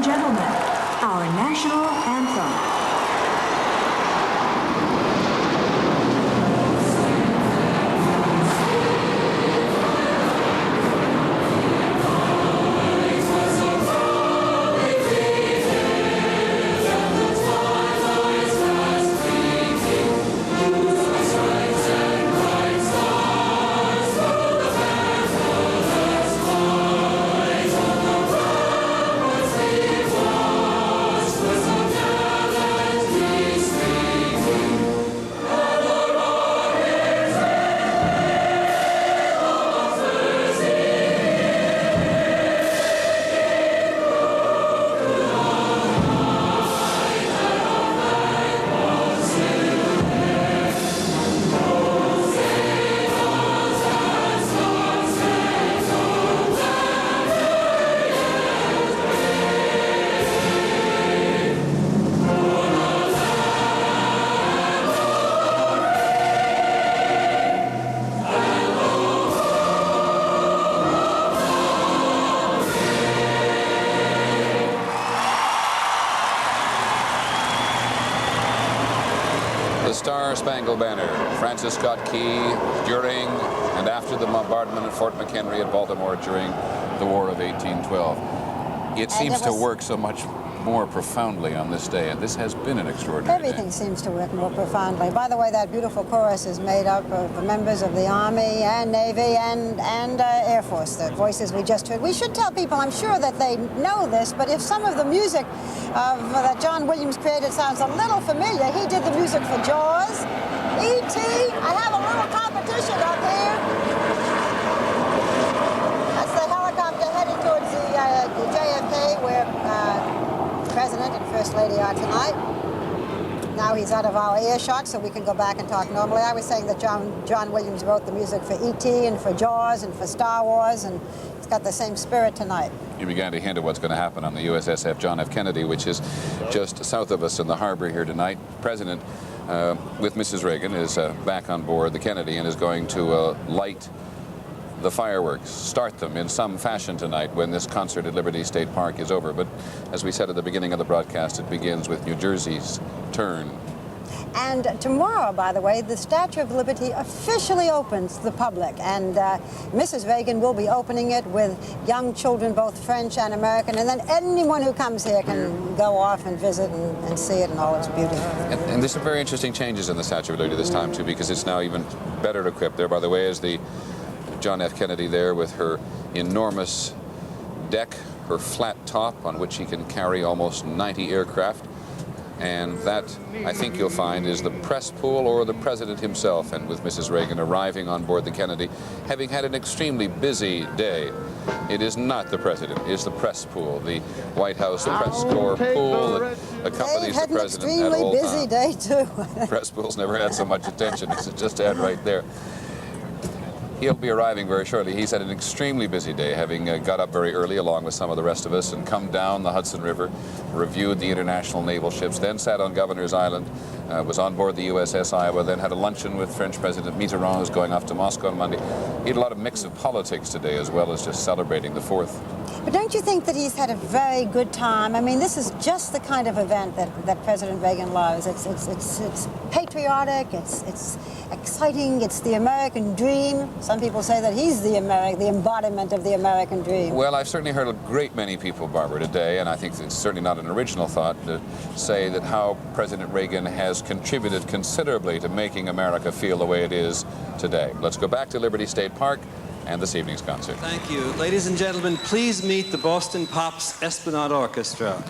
gentlemen, our national anthem. Star-Spangled Banner, Francis Scott Key, during and after the bombardment at Fort McHenry at Baltimore during the War of 1812. It seems to work so much more profoundly on this day, and this has been an extraordinary Everything day. seems to work more profoundly. By the way, that beautiful chorus is made up of members of the Army and Navy and Air Force, the voices we just heard. We should tell people, I'm sure that they know this, but if some of the music that John Williams created sounds a little familiar, he did the music for Jaws, E.T., I have a little competition up here. That's the helicopter headed towards the JFK where President and First Lady are tonight. Now he's out of our earshot, so we can go back and talk normally. I was saying that John Williams wrote the music for E.T. and for Jaws and for Star Wars, and it's got the same spirit tonight. You began to hint at what's going to happen on the USS John F. Kennedy, which is just south of us in the harbor here tonight. President, with Mrs. Reagan, is back on board the Kennedy and is going to light the fireworks, start them in some fashion tonight when this concert at Liberty State Park is over. But as we said at the beginning of the broadcast, it begins with New Jersey's turn. And tomorrow, by the way, the Statue of Liberty officially opens to the public, and Mrs. Reagan will be opening it with young children, both French and American, and then anyone who comes here can go off and visit and see it in all its beauty. And there's some very interesting changes in the Statue of Liberty this time, too, because it's now even better equipped. There, by the way, is the John F. Kennedy there with her enormous deck, her flat top on which she can carry almost 90 aircraft. And that, I think you'll find, is the press pool or the president himself, and with Mrs. Reagan arriving on board the Kennedy, having had an extremely busy day. It is not the president, it is the press pool, the White House press corps pool that accompanies the president at all times. They've had an extremely busy day, too. Press pool's never had so much attention. It's just to add right there. He'll be arriving very shortly. He's had an extremely busy day, having got up very early along with some of the rest of us and come down the Hudson River, reviewed the international naval ships, then sat on Governor's Island, was on board the USS Iowa, then had a luncheon with French President Mitterrand, who's going off to Moscow on Monday. He had a lot of mix of politics today, as well as just celebrating the 4th. But don't you think that he's had a very good time? I mean, this is just the kind of event that President Reagan loves. It's patriotic, it's exciting, it's the American dream. Some people say that he's the embodiment of the American dream. Well, I've certainly heard a great many people, Barbara, today, and I think it's certainly not an original thought, to say that how President Reagan has contributed considerably to making America feel the way it is today. Let's go back to Liberty State Park and this evening's concert. Thank you. Ladies and gentlemen, please meet the Boston Pops Esplanade Orchestra.